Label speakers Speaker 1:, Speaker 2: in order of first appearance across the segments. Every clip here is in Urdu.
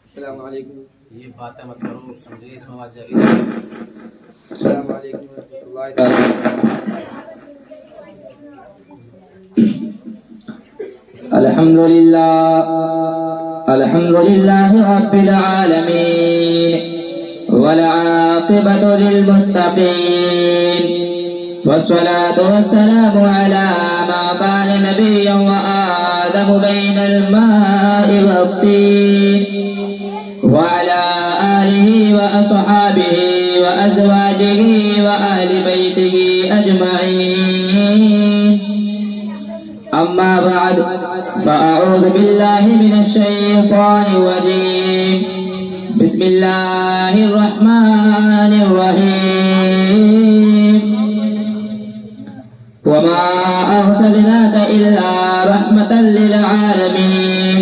Speaker 1: السلام علیکم.
Speaker 2: یہ باتیں مت کرو، سمجھے اس میں بات جاری.
Speaker 1: السلام علیکم ورحمۃ اللہ تعالی. الحمد للہ رب العالمین والعاقبۃ للمتقین والصلاة والسلام على ما كان نبيا وآدم بين الماء والطين وعلى آله وأصحابه وأزواجه وأهل بيته أجمعين. أما بعد فأعوذ بالله من الشيطان الرجيم. بسم الله الرحمن الرحيم. وما أرسلناك إلا رحمة للعالمين.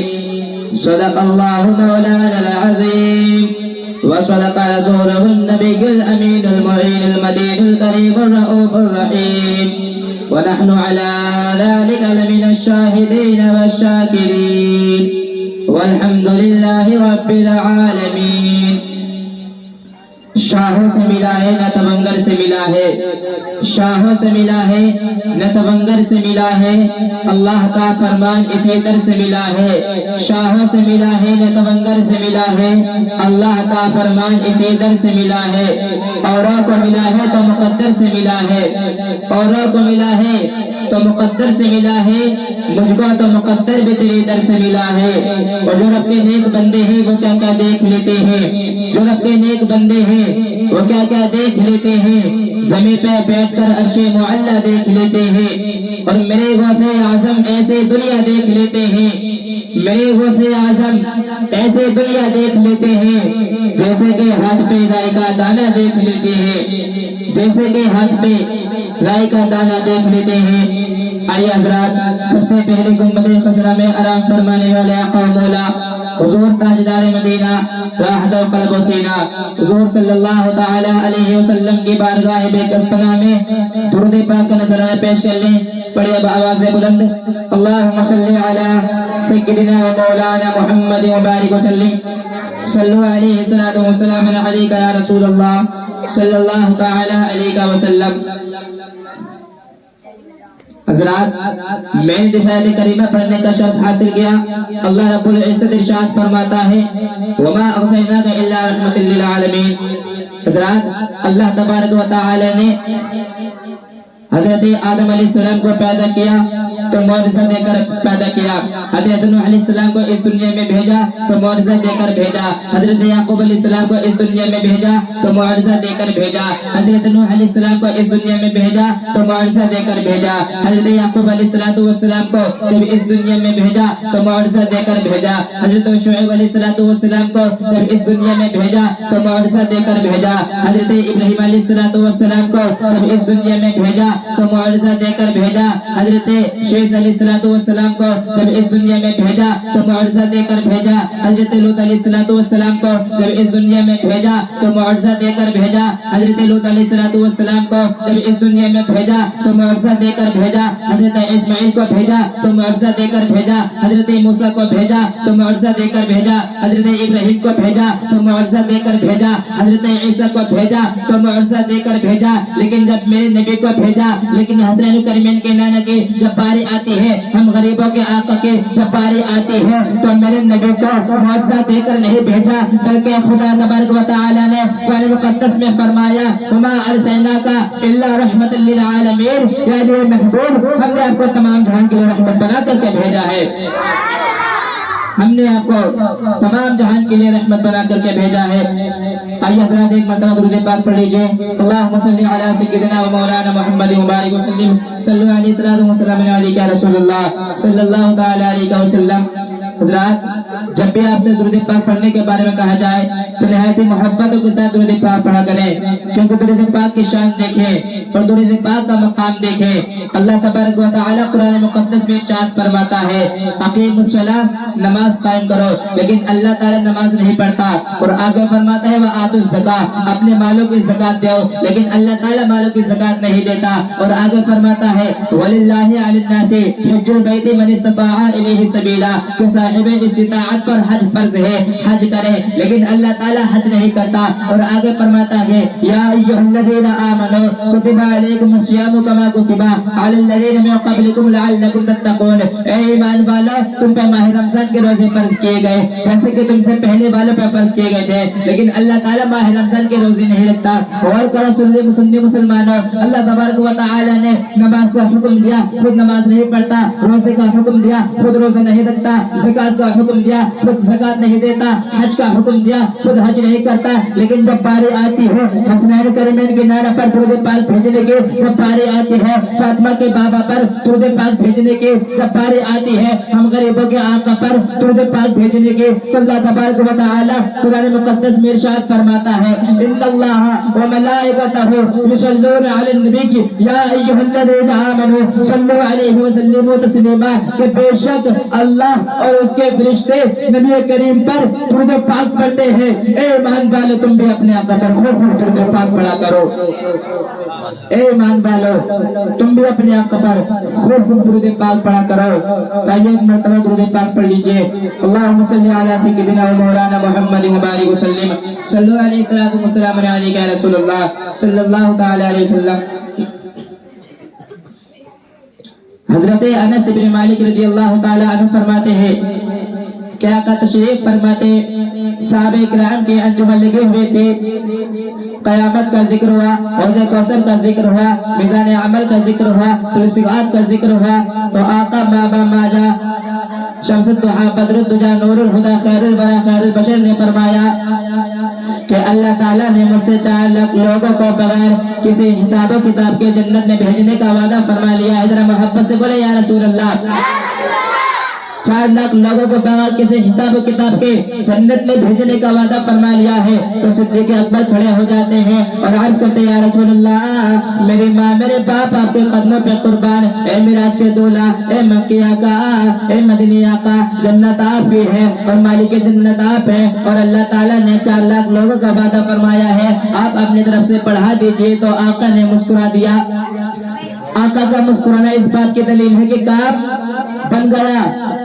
Speaker 1: صدق الله مولانا العظيم وصدق رسوله النبي الأمين المعين المدين الكريم الرؤوف الرحيم. ونحن على ذلك لمن الشاهدين والشاكرين والحمد لله رب العالمين. شاہوں سے ملا ہے نہ تونگر سے ملا ہے، شاہوں سے ملا ہے نہ تونگر سے ملا ہے، اللہ کا فرمان اسی در سے ملا ہے. شاہوں سے ملا ہے نہ تونگر سے ملا ہے، اللہ کا فرمان اسی در سے ملا ہے. اوروں کو ملا ہے تو مقدر سے ملا ہے، اوروں کو ملا ہے تو مقدر سے ملا ہے، مجھ کو تو مقدر بھی تیری در سے ملا ہے. اور جو رب کے نیک بندے ہیں وہ کیا کیا دیکھ لیتے ہیں، جو رب کے نیک بندے ہیں وہ کیا کیا دیکھ لیتے ہیں. زمین پہ بیٹھ کر عرش معلی دیکھ لیتے ہیں، اور میرے غوث اعظم ایسے دنیا دیکھ لیتے ہیں، میرے غوث اعظم ایسے دنیا دیکھ لیتے ہیں جیسے کہ ہاتھ پہ رائے کا دانہ دیکھ لیتے ہیں، جیسے کہ ہاتھ پہ رائے کا دانہ دیکھ لیتے ہیں. آئیے حضرات، سب سے پہلے گنبد خضرا میں آرام فرمانے والے آقا و مولا حضور تاجدار مدینہ راحت و قلب و سینہ حضور صلی اللہ تعالی علیہ وسلم کی بارگاہ بے کسپنا میں درود پاک کا نذرانہ پیش کر لیں. پڑھیے بآواز بلند. اللہم صلی علی سیدنا و مولانا محمد مبارک وسلم. صلو علیہ الصلوۃ والسلام علیک یا رسول اللہ صلی اللہ تعالی علیہ وسلم. حضرات، میں نے رسالت کریمہ پڑھنے کا شرف حاصل کیا. اللہ رب العزت ارشاد فرماتا ہے وما ارسلناک الا رحمۃ للعالمین. حضرات، اللہ تبارک و تعالی نے حضرت آدم علیہ السلام کو پیدا کیا تو معجزہ دے کر پیدا کیا. حضرت نوح علیہ السلام کو اس دنیا میں بھیجا تو معجزہ دے کر بھیجا. حضرت یعقوب علیہ السلام کو اس دنیا میں بھیجا تو معجزہ دے کر بھیجا. حضرت نوح علیہ السلام کو اس دنیا میں بھیجا تو معجزہ دے کر بھیجا. حضرت یعقوب علیہ السلام کو جب اس دنیا میں بھیجا تو معجزہ دے کر بھیجا. حضرت شعیب علیہ السلام کو جب اس دنیا میں بھیجا تو معجزہ دے کر بھیجا. حضرت ابراہیم علیہ السلام کو جب اس دنیا میں بھیجا تو معجزہ دے کر بھیجا. حضرت شیخ علیہ السلام کو جب اس دنیا میں بھیجا تو معجزہ دے کر بھیجا. حضرت لوط علیہ السلام کو جب اس دنیا میں بھیجا تو معجزہ دے کر بھیجا. حضرت لوط علیہ السلام کو جب اس دنیا میں بھیجا تو معجزہ دے کر بھیجا. حضرت اسماعیل کو بھیجا تو معجزہ دے کر بھیجا. حضرت موسیٰ کو بھیجا تو معجزہ دے کر بھیجا. حضرت ابراہیم کو بھیجا تو معجزہ دے کر بھیجا. حضرت عیسیٰ کو بھیجا تو معجزہ دے کر بھیجا. لیکن جب میرے نبی کو بھیجا، لیکن حسین کریمین کے نانا کی جب باری آتی ہے، ہم غریبوں کے آقا کی جب باری آتی ہے تو میرے نبی کو معجزہ دے کر نہیں بھیجا، بلکہ خدا تبارک و تعالی نے قرآن مقدس میں فرمایا وما ارسلناک الا رحمۃ للعالمین، یعنی محبوب ہم نے آپ کو تمام جہان کے لیے رحمت بنا کر کے بھیجا ہے. ہم نے آپ کو تمام جہان کے لیے رحمت بنا کر کے بھیجا ہے. آئیے حضرات ایک مرتبہ درود پاک پڑھ لیجئے. اللہم صلی علی سیدنا و مولانا محمد مبارک وسلم. صلو علیہ الصلوۃ والسلام علیک یا رسول اللہ صلی اللہ تعالی علیہ وسلم. حضرات، جب بھی آپ سے درود پاک پڑھنے کے بارے میں کہا جائے تو نہایت محبتوں کے ساتھ درود پاک پڑھا کریں، کیونکہ درود پاک کی شان دیکھیں اور درود پاک کا مقام دیکھیں۔ اللہ تبارک و تعالی قرآن مقدس میں ارشاد فرماتا ہے اقیم الصلاۃ، نماز قائم کرو، لیکن اللہ تعالی نماز نہیں پڑھتا، اور آگے فرماتا ہے وآتوا الزکاۃ، اپنے مالوں کی زکات دو، لیکن اللہ تعالی مالوں کی زکات نہیں دیتا، اور آگے فرماتا ہے وللہ علی الناس حج البیت من استطاع الیہ سبیلا، کہ صاحب استطاعت پر حج فرض ہے، حج کرے، لیکن اللہ تعالی حج نہیں کرتا، اور آگے فرماتا ہے یا ایھا الذین آمنوا کتب علیکم الصیام کما کتب علی الذین من قبلکم لعلکم تتقون، اے ایمان والو تم پہ ماہ رمضان کے روزے فرض کیے گئے جیسے کہ تم سے پہلے والوں پہ فرض کیے گئے تھے، لیکن اللہ تعالی ماہ رمضان کے روزے نہیں رکھتا۔ اور کرو سنی مسلمانوں، اللہ تبارک و تعالی نے نماز کا حکم دیا، خود نماز نہیں پڑھتا، روزے کا حکم دیا، خود روزہ نہیں رکھتا، زکات کا حکم دیا، خود زکات نہیں دیتا، حج کا حکم دیا، خود حج نہیں کرتا، لیکن جب باری آتی ہے حسنین کریمین کے نارہ پر درود پاک بھیجنے کی، جب باری آتی ہے فاطمہ کے بابا پر درود پاک بھیجنے کی، جب باری آتی ہے ہم غریبوں کے آقا پر درود پاک بھیجنے کی، تو اللہ تبارک و تعالی قرآن مقدس میں ارشاد فرماتا ہے ان اللہ وملائکتہ یصلون علی النبی یا ایھا الذین آمنوا صلوا علیہ وسلموا تسلیما، کہ بے شک اللہ اور اس کے فرشتے نبی کریم پر درود پاک پڑھتے ہیں۔ اے ایمان والو تم بھی اپنے آقا پر خوب خوب درود پاک پڑھا کرو، اے ایمان والو تم بھی اپنے آقا پر خوب خوب درود پاک پڑھا کرو۔ تائیے ایک مرتبہ درود پاک پڑھ لیجئے، اللہم صلی علی سیدنا و مولانا محمد وبارک وسلم، صلو علیہ الصلوۃ والسلام علیک یا رسول اللہ صلی اللہ تعالی علیہ وسلم۔ حضرت انس بن مالک رضی اللہ تعالی عنہ فرماتے ہیں کہ آقا تشریف فرماتے صحابہ کرام کے انجمن لگے ہوئے تھے، قیامت کا ذکر ہوا، حوض کوثر کا ذکر ہوا، میزان عمل کا ذکر ہوا، صراط کا ذکر ہوا، تو آقا بابا ماجا شمس الضحیٰ بدر الدجا نور الہدی خیر الورى خیر البشر نے فرمایا کہ اللہ تعالیٰ نے مجھ سے 4 لاکھ لوگوں کو بغیر کسی حساب و کتاب کے جنت میں بھیجنے کا وعدہ فرما لیا ہے۔ ذرا محبت سے بولے یا رسول اللہ۔ 4 لاکھ لوگوں کو بغیر کسی حساب و کتاب کے جنت میں بھیجنے کا وعدہ فرما لیا ہے، تو صدیق اکبر کھڑے ہو جاتے ہیں اور عرض کرتے ہیں یا رسول اللہ میری ماں میرے باپ آپ کے قدموں پہ قربان، اے معراج کے دولہ، اے مکی آقا، اے مدنی آقا، جنت آپ کی ہے اور مالک جنت آپ ہے، اور اللہ تعالیٰ نے 4 لاکھ لوگوں کا وعدہ فرمایا ہے، آپ اپنی طرف سے پڑھا دیجئے۔ تو آقا نے مسکرا دیا۔ آقا کا مسکرانا اس بات کی دلیل ہے کہ کام بن گیا۔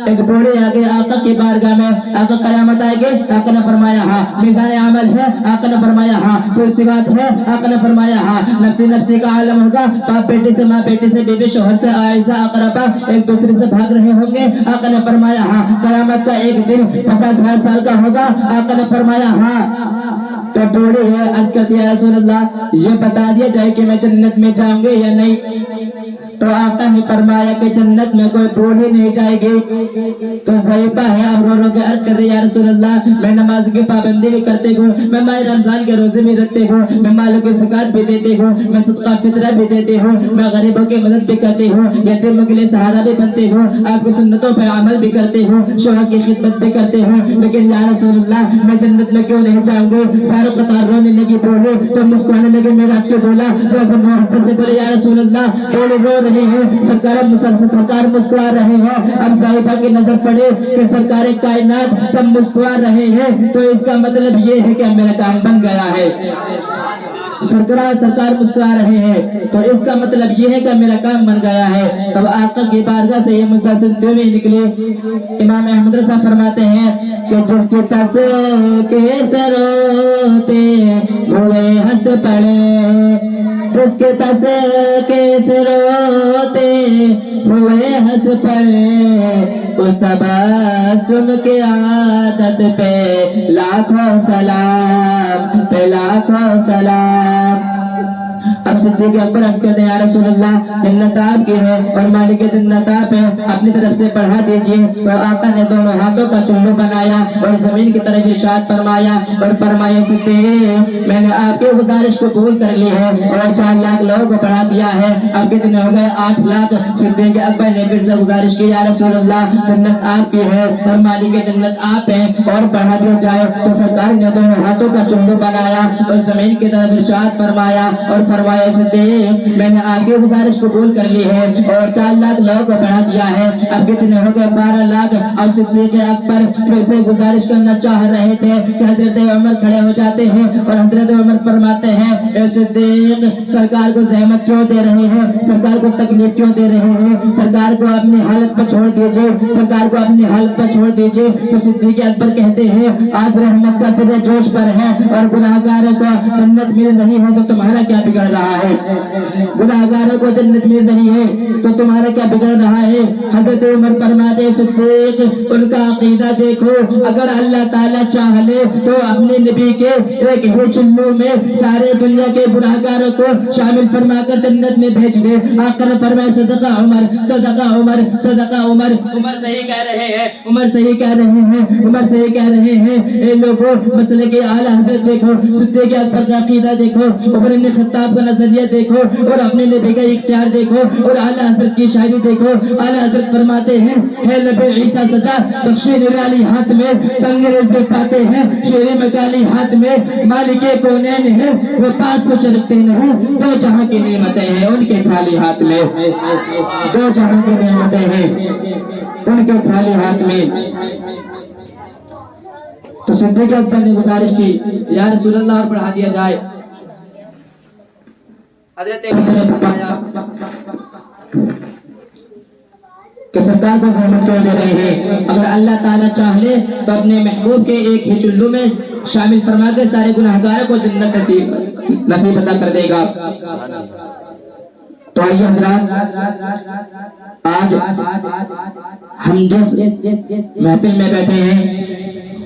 Speaker 1: ایک بوڑھے آگے آقا کی بارگاہ میں، آقا قیامت آئے گے، آقا نے فرمایا ہاں، میزان عمل ہے، آقا نے فرمایا ہاں، پھر صراط ہے، آقا نے فرمایا ہاں، نفسی نفسی کا عالم ہوگا، باپ بیٹے سے، ماں بیٹے سے، بیوی شوہر سے، عائزہ اقربا ایک دوسرے سے بھاگ رہے ہوں گے، آقا نے فرمایا ہاں، قیامت کا ایک دن 50,000 سال کا ہوگا، آقا نے فرمایا ہاں۔ تو بوڑھے ہے عرض کرتے ہیں یا رسول اللہ یہ بتا دیا جائے کہ میں جنت میں جاؤں گے یا نہیں؟ تو آقا نے فرمایا کہ جنت میں کوئی بوڑھی نہیں جائے گی۔ تو ضعیفہ ہے، اب رو رو کے عرض کر رہے یا رسول اللہ میں نماز کی پابندی بھی کرتے ہوں، میں ماہ رمضان کے روزے بھی رکھتے ہوں، میں مالوں کی زکات بھی دیتے ہوں، میں صدقہ فطرہ بھی دیتے ہوں، میں غریبوں کی مدد بھی کرتے ہوں، یتیموں کے لیے سہارا بھی بنتے ہوں، آپ کی سنتوں پر عمل بھی کرتے ہوں، شوہر کی خدمت بھی کرتے ہوں، لیکن یا رسول اللہ میں جنت میں کیوں نہیں جاؤں گا؟ سارے قطار رونے لگی بوڑھے، تو مسکرانے لگے معراج کے دولہ، محبت سے بولے یا رسول اللہ بوڑھے رو رہے ہیں، سرکار مسکرا رہے ہیں۔ اب ضعیفہ کی نظر پڑے کہ سرکار کائنات جب مسکرا رہے ہیں تو اس کا مطلب یہ ہے کہ میرا کام بن گیا ہے۔ سرکار مسکرا رہے ہیں تو اس کا مطلب یہ ہے کہ میرا کام بن گیا ہے۔ تب آقا کی بارگاہ سے یہ مجدہ سنتے ہوئے نکلے۔ امام احمد رضا فرماتے ہیں کہ جس کے تذکرے سے روتے ہوئے ہنس پڑے، جس کے تذکرے سے روتے ہوئے ہنس پڑے، اس تبسم کی عادت پہ لاکھوں سلام، پہ لاکھوں سلام۔ اب صدیق اکبر عرض کرتے ہیں یا رسول اللہ جنت آپ کی ہے اور مالک جنت آپ ہے، اپنی طرف سے بڑھا دیجیے۔ تو آقا نے دونوں ہاتھوں کا چلو بنایا اور زمین کی طرف ارشاد فرمایا اور فرمایا صدیق میں نے آپ کی گزارش کو قبول کر لی ہے اور 4 لاکھ لوگوں کو بڑھا دیا ہے، اب کتنے ہو گئے 8 لاکھ۔ صدیق اکبر نے پھر سے گزارش کی یا رسول اللہ جنت آپ کی ہے اور مالک جنت آپ ہے اور بڑھا دیا جائے۔ تو سرکار نے دونوں ہاتھوں کا چلو بنایا اور زمین کی طرف ارشاد فرمایا اور فرمایا صدیق میں نے آپ کی گزارش قبول کر لی ہے اور 4 لاکھ لوگوں کو بڑھا دیا ہے، اب کتنے ہو گئے 12 لاکھ۔ اب صدیق اکبر پھر سے گزارش کرنا چاہ رہے تھے کہ حضرت عمر کھڑے ہو جاتے ہیں اور حضرت عمر فرماتے ہیں اے صدیق سرکار کو زحمت کیوں دے رہے ہیں، سرکار کو تکلیف کیوں دے رہے ہیں، سرکار کو اپنی حالت پر چھوڑ دیجئے، سرکار کو اپنی حالت پر چھوڑ دیجئے۔ تو صدیق اکبر کہتے ہیں آج رحمت کا تیرے جوش پر ہے اور گناہگاروں کو جنت مل نہیں ہو تو تمہارا کیا بگڑ رہا ہے، گناہگاروں کو جنت مل نہیں ہے تو تمہارا کیا بگڑ رہا ہے۔ حضرت عمر فرماتے صدیق ان کا عقیدہ دیکھو، اگر اللہ تعالیٰ چاہ لے تو اپنے نبی کے ایک ہی چلو میں سارے دنیا کے گناہگاروں کو شامل فرما کر جنت میں بھیج دے۔ آقا نے فرمایا صدقہ عمر، صدقہ عمر، صدقہ عمر۔ عمر صحیح کہہ رہے ہیں، عمر صحیح کہہ رہے ہیں، عمر صحیح کہہ رہے ہیں۔ اے لوگوں مسئلے کے اعلیٰ حضرت دیکھو، صدیق اکبر کا عقیدہ دیکھو، عمر بن خطاب کا نظریہ دیکھو اور اپنے نبی کا اختیار دیکھو اور اعلیٰ حضرت کی شاعری دیکھو۔ اعلیٰ حضرت فرماتے ہیں ہے لبے عیسیٰ سجا بخشی نرالی ہاتھ میں سنگ رزق پاتے ہیں، شیر مکالی ہاتھ میں مالک کونین ہے، وہ پاس کو چلتے نہیں، 2 جہاں کی نعمتیں ہیں ان کے خالی ہاتھ میں، 2 جہاں کی نعمتیں ہیں ان کے خالی ہاتھ میں۔ تو صدیق اکبر نے گزارش کی یا رسول اللہ اور بڑھا دیا جائے۔ حضرت عمر نے فرمایا کہ سرکار کو زحمت کیوں دے رہے ہیں، اگر اللہ تعالیٰ چاہ لے تو اپنے محبوب کے ایک ہی چلو میں شامل فرما کے سارے گناہگاروں کو جنت نصیب عطا کر دے گا۔ تو آئیے حضرات آج ہم جس محفل میں بیٹھے ہیں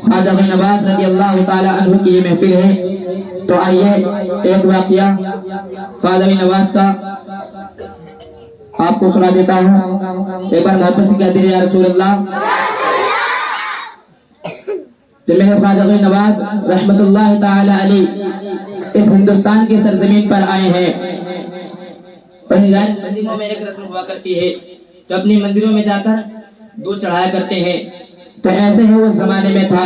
Speaker 1: خواجہ غوث نواز رضی اللہ تعالی عنہ کی یہ محفل ہے، تو آئیے ایک واقعہ خواجہ غوث نواز کا آپ کو سنا دیتا ہوں۔ ایک بار محبت سے کہہ دیجیے یا رسول اللہ۔ جب میرے خواجہ غوث نواز رحمت اللہ تعالی علیہ اس ہندوستان کی سرزمین پر آئے ہیں، اور مندروں میں ایک رسم ہوا کرتی ہے جو اپنی مندروں میں جا کر دودھ چڑھایا کرتے ہیں۔ تو ایسے ہی اس زمانے میں تھا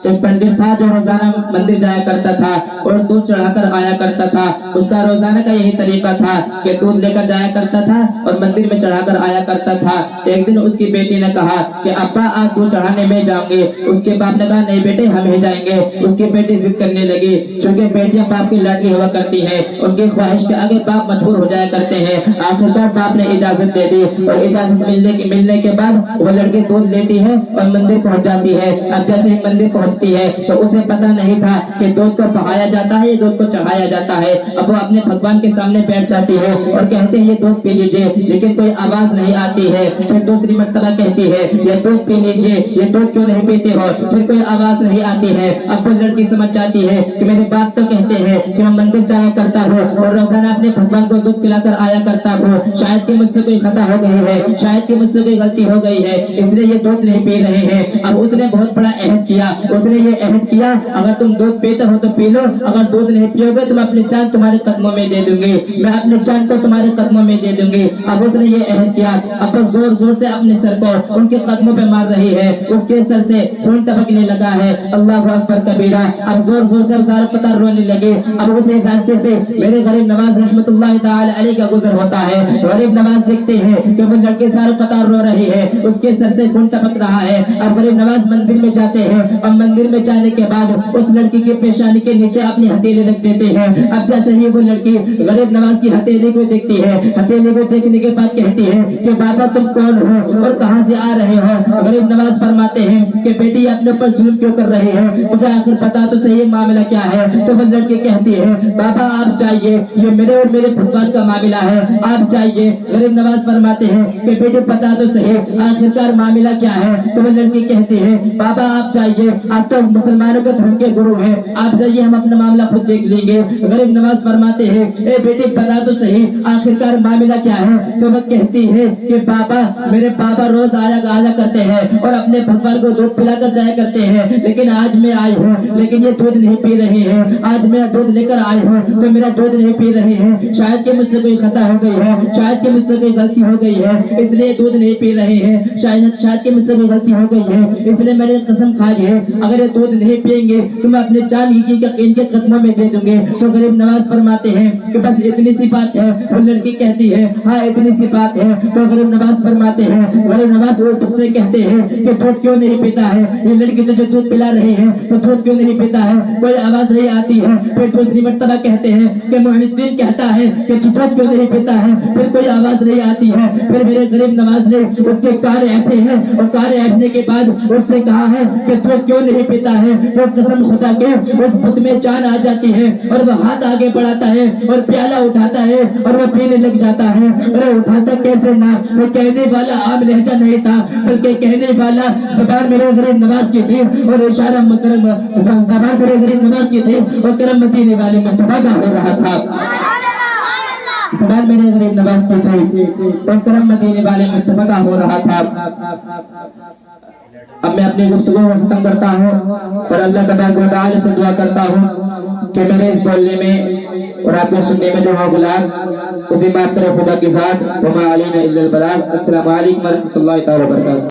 Speaker 1: ایک پنڈت تھا جو روزانہ مندر جایا کرتا تھا اور دودھ چڑھا کر آیا کرتا تھا۔ اس کا روزانہ کا یہی طریقہ تھا کہ دودھ لے کر جایا کرتا تھا اور مندر میں چڑھا کر آیا کرتا تھا۔ ایک دن اس کی بیٹی نے کہا کہ ابا آج دودھ چڑھانے میں جاؤں گے۔ اس کے باپ نے کہا نہیں بیٹے ہم ہی جائیں گے۔ اس کی بیٹی ضد کرنے لگی، چونکہ بیٹیاں باپ کی لاڈلی ہوا کرتی ہیں، ان کی خواہش کے آگے باپ مجبور ہو جایا کرتے ہیں۔ آخرکار باپ نے اجازت دے دی اور اجازت ملنے کے بعد وہ لڑکی دودھ لیتی ہے اور مندر پہنچ جاتی ہے۔ اب جیسے ہی مندر پہنچتی ہے تو اسے پتہ نہیں تھا کہ دودھ کو بہایا جاتا ہے، دودھ کو چڑھایا جاتا ہے۔ اب وہ اپنے بھگوان کے سامنے بیٹھ جاتی ہے اور کہتے ہیں یہ دودھ پی لیجئے، لیکن کوئی آواز نہیں آتی ہے۔ پھر دوسری مرتبہ کہتی ہے یہ دودھ پی لیجئے، یہ دودھ کیوں نہیں پیتے ہو؟ پھر کوئی آواز نہیں آتی ہے۔ اب وہ لڑکی سمجھ جاتی ہے کہ میرے باپ تو کہتے ہیں کہ میں مندر جایا کرتا ہوں اور روزانہ اپنے بھگوان کو دودھ پلا کر آیا کرتا ہوں، شاید کہ مجھ سے کوئی خطا ہو گئی ہے، شاید کہ مجھ سے کوئی غلطی ہو گئی ہے، اس لیے یہ دودھ نہیں پی رہے ہیں۔ اب اس نے بہت بڑا عہد کیا، اس نے یہ عہد کیا اگر تم دودھ پیتے ہو تو پی لو، اگر دودھ نہیں پیو گے تو میں اپنی جان تمہارے قدموں میں دے دوں گی، میں اپنی جان کو تمہارے قدموں میں دے دوں گی۔ اب اس نے یہ عہد کیا، اب وہ زور زور سے اپنے سر کو ان کے قدموں پہ مار رہی ہے، اس کے سر سے خون ٹپکنے لگا ہے۔ اللہ اکبر کبیرہ۔ اب زور زور سے سارا پتہ رونے لگے۔ اب اسے راستے سے میرے غریب نواز رحمت اللہ تعالی علیہ کا گزر ہوتا ہے۔ غریب نواز دیکھتے ہیں کہ وہ لڑکی سارا پتہ رو رہی ہے، اس کے سر سے خون ٹپک رہا ہے۔ اب غریب نواز مندر میں جاتے ہیں اور مندر میں جانے کے بعد اس لڑکی کی پیشانی کے نیچے اپنی ہتھیلی رکھ دیتے ہیں۔ اب جیسے ہی وہ لڑکی غریب نواز کی ہتھیلی کو دیکھتی ہے، ہتھیلی کو دیکھنے کے بعد کہتی ہے کہ بابا تم کون ہو اور کہاں سے آ رہے ہو؟ غریب نواز فرماتے ہیں کہ بیٹی اپنے اوپر ظلم کیوں کر رہی ہے، مجھے آخر پتا تو صحیح معاملہ کیا ہے۔ تو وہ لڑکی کہتی ہے بابا آپ جائیے، یہ میرے اور میرے بھگوان کا معاملہ ہے، آپ جائیے۔ غریب نواز فرماتے ہیں کہ بیٹی پتا تو صحیح آخرکار معاملہ کیا ہے۔ تو وہ لڑکی کہتی ہے بابا آپ جائیے، آپ تو مسلمانوں کے دھرم کے گرو ہیں, آپ جائیے ہم اپنا معاملہ خود دیکھ لیں گے. غریب نواز فرماتے ہیں اے بیٹی بتا تو صحیح آخرکار معاملہ کیا ہے. تو وہ کہتی ہے کہ پاپا میرے پاپا روز آیا کرتے ہیں اور اپنے بھگوان کو دودھ پلا کر جایا کرتے ہیں, لیکن آج میں آئی ہوں لیکن یہ دودھ نہیں پی رہی ہے. آج میں دودھ لے کر آئی ہوں تو میرا دودھ نہیں پی رہی ہے. شاید کہ مجھ سے کوئی خطا ہو گئی ہے, شاید کہ مجھ سے کوئی غلطی ہو گئی ہے اس لیے دودھ نہیں پی رہے ہیں. شاید کہ مجھ سے کوئی غلطی ہو گئی ہے اس لیے میں نے قسم کھا لی ہے اگر یہ دودھ نہیں پیئیں گے تو میں اپنے جان ان کے قدموں میں دے دوں گے. تو غریب نواز فرماتے ہیں کہ بس اتنی سی بات ہے. وہ لڑکی کہتی ہے ہاں اتنی سی بات ہے. تو غریب نواز فرماتے ہیں, غریب نواز وہ خود سے کہتے ہیں کہ دودھ کیوں نہیں پیتا ہے یہ لڑکی تو جو دودھ پلا رہی ہے تو دودھ کیوں نہیں پیتا ہے, کوئی آواز نہیں آتی ہے. پھر دوسری مرتبہ کہتے ہیں کہ معین الدین کہتا ہے کہ دودھ کیوں نہیں پیتا ہے, پھر کوئی آواز نہیں آتی ہے. پھر میرے غریب نواز نے اس کے کان ایٹھے ہیں اور کان ایٹھنے کے بعد اس سے کہا ہے کہ دودھ کیوں نہیں پیتا ہے. تو قسم خدا کے اس بت میں جان آ جاتی ہے اور وہ ہاتھ آگے بڑھاتا ہے اور پیالہ اٹھاتا ہے اور وہ پینے لگ جاتا ہے. ارے اٹھاتا کیسے نہ, وہ کہنے والا عام لہجہ نہیں تھا بلکہ کہنے والا زبان میرے غریب نواز کی تھی اور اشارہ مکرم زبان میرے غریب نواز کی تھی اور کرم مدینے والے مصطفیٰ کا ہو رہا تھا. زبان میرے غریب نواز کی تھی اور کرم مدینے والے مصطفیٰ کا ہو رہا تھا. اب میں اپنی گفتگو کو ختم کرتا ہوں اور اللہ تبارک و تعالی سے دعا کرتا ہوں کہ میرے اس بولنے میں اور آپ کے سننے میں جو ہو غلط اسے معاف کرے خدا کے ساتھ. وما علینا الا البلاغ. السلام علیکم ورحمۃ اللہ تعالی وبرکاتہ.